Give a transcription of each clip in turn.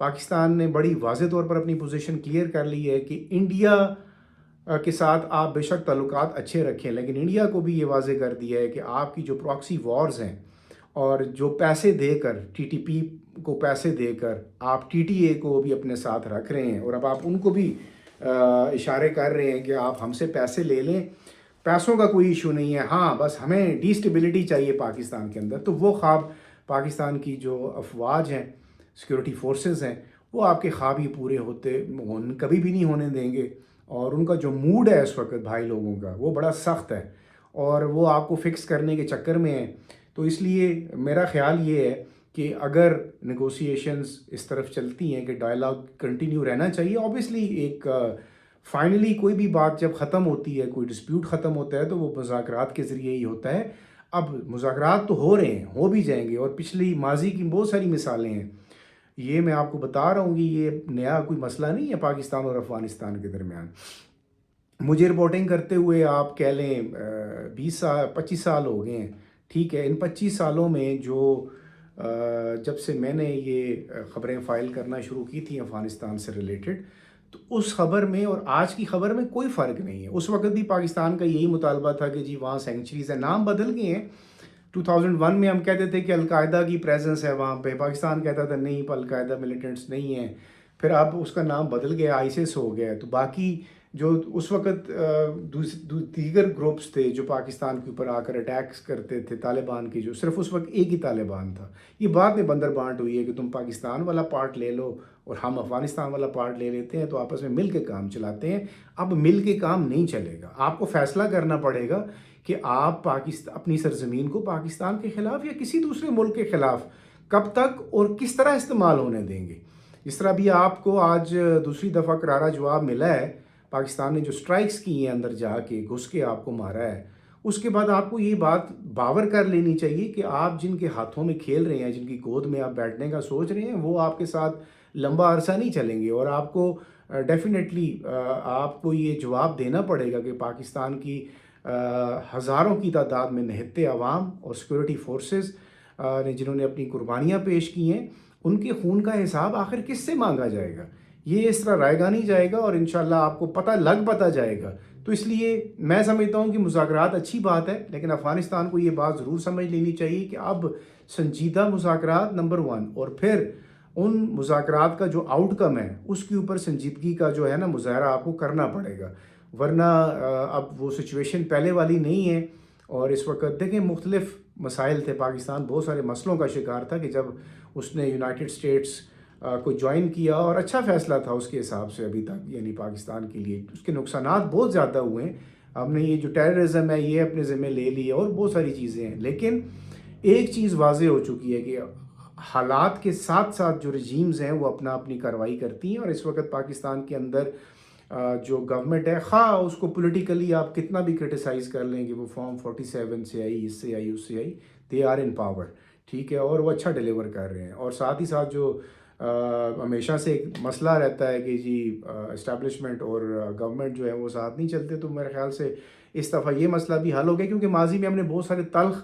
پاکستان نے بڑی واضح طور پر اپنی پوزیشن کلیئر کر لی ہے کہ انڈیا کے ساتھ آپ بے شک تعلقات اچھے رکھیں، لیکن انڈیا کو بھی یہ واضح کر دیا ہے کہ آپ کی جو پراکسی وارز ہیں اور جو پیسے دے کر ٹی ٹی پی کو پیسے دے کر آپ ٹی ٹی اے کو بھی اپنے ساتھ رکھ رہے ہیں، اور اب آپ ان کو بھی اشارے کر رہے ہیں کہ آپ ہم سے پیسے لے لیں، پیسوں کا کوئی ایشو نہیں ہے، ہاں بس ہمیں ڈی اسٹیبلٹی چاہیے پاکستان کے اندر. تو وہ خواب پاکستان کی جو افواج ہیں، سیکورٹی فورسز ہیں، وہ آپ کے خواب ہی پورے ہوتے کبھی بھی نہیں ہونے دیں گے. اور ان کا جو موڈ ہے اس وقت بھائی لوگوں کا وہ بڑا سخت ہے، اور وہ آپ کو فکس کرنے کے چکر میں ہیں. تو اس لیے میرا خیال یہ ہے کہ اگر نیگوسیشنز اس طرف چلتی ہیں کہ ڈائلاگ کنٹینیو رہنا چاہیے. اوبیسلی ایک فائنلی کوئی بھی بات جب ختم ہوتی ہے، کوئی ڈسپیوٹ ختم ہوتا ہے تو وہ مذاکرات کے ذریعے ہی ہوتا ہے. اب مذاکرات تو ہو رہے ہیں، ہو بھی جائیں گے، اور پچھلی ماضی کی بہت ساری مثالیں ہیں. یہ میں آپ کو بتا رہا ہوں کہ یہ نیا کوئی مسئلہ نہیں ہے پاکستان اور افغانستان کے درمیان. مجھے رپورٹنگ کرتے ہوئے آپ کہہ لیں 25 سال ہو گئے ہیں. ٹھیک ہے، ان 25 سالوں میں جو جب سے میں نے یہ خبریں فائل کرنا شروع کی تھیں افغانستان سے ریلیٹڈ، تو اس خبر میں اور آج کی خبر میں کوئی فرق نہیں ہے. اس وقت بھی پاکستان کا یہی مطالبہ تھا کہ جی وہاں سینکچریز ہیں، نام بدل گئے ہیں. 2001 میں ہم کہتے تھے کہ القاعدہ کی پریزنس ہے وہاں پہ، پاکستان کہتا تھا نہیں القاعدہ ملیٹنٹس نہیں ہیں. پھر اب اس کا نام بدل گیا، آئیسس ہو گیا. تو باقی جو اس وقت دیگر گروپس تھے جو پاکستان کے اوپر آ کر اٹیکس کرتے تھے طالبان کی، جو صرف اس وقت ایک ہی طالبان تھا. یہ بعد میں بندر بانٹ ہوئی ہے کہ تم پاکستان والا پارٹ لے لو اور ہم افغانستان والا پارٹ لے لیتے ہیں، تو آپس میں مل کے کام چلاتے ہیں. اب مل کے کام نہیں چلے گا، آپ کو فیصلہ کرنا پڑے گا کہ آپ اپنی سرزمین کو پاکستان کے خلاف یا کسی دوسرے ملک کے خلاف کب تک اور کس طرح استعمال ہونے دیں گے. جس طرح بھی آپ کو آج دوسری دفعہ کرارا جواب ملا ہے، پاکستان نے جو سٹرائکس کی ہیں اندر جا کے گھس کے آپ کو مارا ہے، اس کے بعد آپ کو یہ بات باور کر لینی چاہیے کہ آپ جن کے ہاتھوں میں کھیل رہے ہیں، جن کی گود میں آپ بیٹھنے کا سوچ رہے ہیں، وہ آپ کے ساتھ لمبا عرصہ نہیں چلیں گے. اور آپ کو ڈیفینیٹلی آپ کو یہ جواب دینا پڑے گا کہ پاکستان کی ہزاروں کی تعداد میں نہتے عوام اور سیکورٹی فورسز نے جنہوں نے اپنی قربانیاں پیش کی ہیں، ان کے خون کا حساب آخر کس سے مانگا جائے گا؟ یہ اس طرح رائے گا نہیں جائے گا، اور انشاءاللہ آپ کو پتہ جائے گا. تو اس لیے میں سمجھتا ہوں کہ مذاکرات اچھی بات ہے، لیکن افغانستان کو یہ بات ضرور سمجھ لینی چاہیے کہ اب سنجیدہ مذاکرات نمبر 1، اور پھر ان مذاکرات کا جو آؤٹ کم ہے اس کے اوپر سنجیدگی کا جو ہے نا مظاہرہ آپ کو کرنا پڑے گا. ورنہ اب وہ سچویشن پہلے والی نہیں ہے. اور اس وقت دیکھیں مختلف مسائل تھے، پاکستان بہت سارے مسئلوں کا شکار تھا کہ جب اس نے یونائٹڈ اسٹیٹس کو جوائن کیا، اور اچھا فیصلہ تھا اس کے حساب سے ابھی تک، یعنی پاکستان کے لیے. اس کے نقصانات بہت زیادہ ہوئے ہیں. ہم نے یہ جو ٹیررزم ہے یہ اپنے ذمہ لے لی ہے اور بہت ساری چیزیں ہیں، لیکن ایک چیز واضح ہو چکی ہے کہ حالات کے ساتھ ساتھ جو رجیمز ہیں وہ اپنی کارروائی کرتی ہیں. اور اس وقت پاکستان کے اندر جو گورنمنٹ ہے، خواہ اس کو پولیٹیکلی آپ کتنا بھی کرٹیسائز کر لیں کہ وہ فارم 47 سے آئی، اس سے آئی، اس سے آئی، دے آر ان پاور. ٹھیک ہے، اور وہ اچھا ڈیلیور کر رہے ہیں. اور ساتھ ہی ساتھ جو ہمیشہ سے ایک مسئلہ رہتا ہے کہ جی اسٹیبلشمنٹ اور گورنمنٹ جو ہے وہ ساتھ نہیں چلتے، تو میرے خیال سے اس دفعہ یہ مسئلہ بھی حل ہو گیا، کیونکہ ماضی میں ہم نے بہت سارے تلخ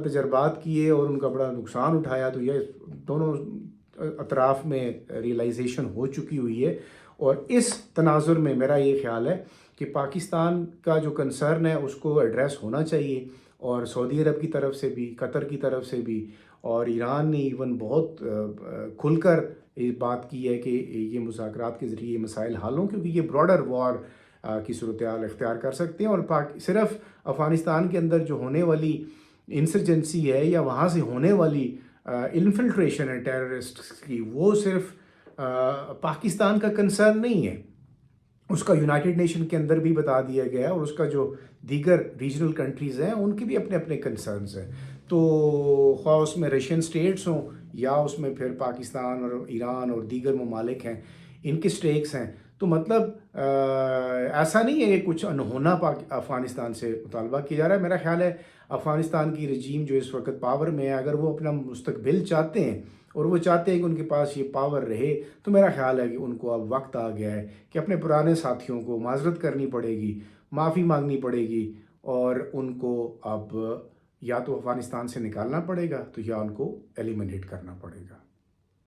تجربات کیے اور ان کا بڑا نقصان اٹھایا. تو یہ دونوں اطراف میں ریئلائزیشن ہو چکی ہوئی ہے. اور اس تناظر میں میرا یہ خیال ہے کہ پاکستان کا جو کنسرن ہے اس کو ایڈریس ہونا چاہیے، اور سعودی عرب کی طرف سے بھی، قطر کی طرف سے بھی، اور ایران نے ایون بہت کھل کر یہ بات کی ہے کہ یہ مذاکرات کے ذریعے یہ مسائل حل ہوں، کیونکہ یہ براڈر وار کی صورتحال اختیار کر سکتے ہیں. اور صرف افغانستان کے اندر جو ہونے والی انسرجنسی ہے یا وہاں سے ہونے والی انفلٹریشن ہے ٹیررسٹ کی، وہ صرف پاکستان کا کنسرن نہیں ہے، اس کا یونائٹڈ نیشن کے اندر بھی بتا دیا گیا ہے، اور اس کا جو دیگر ریجنل کنٹریز ہیں ان کے بھی اپنے اپنے کنسرنز ہیں. تو خواہ اس میں رشین سٹیٹس ہوں یا اس میں پھر پاکستان اور ایران اور دیگر ممالک ہیں، ان کے سٹیکس ہیں. تو مطلب ایسا نہیں ہے کہ کچھ انہونا افغانستان سے مطالبہ کیا جا رہا ہے. میرا خیال ہے افغانستان کی رجیم جو اس وقت پاور میں ہے، اگر وہ اپنا مستقبل چاہتے ہیں اور وہ چاہتے ہیں کہ ان کے پاس یہ پاور رہے، تو میرا خیال ہے کہ ان کو اب وقت آ گیا ہے کہ اپنے پرانے ساتھیوں کو معذرت کرنی پڑے گی، معافی مانگنی پڑے گی، اور ان کو اب یا تو افغانستان سے نکالنا پڑے گا تو یا ان کو ایلیمنیٹ کرنا پڑے گا.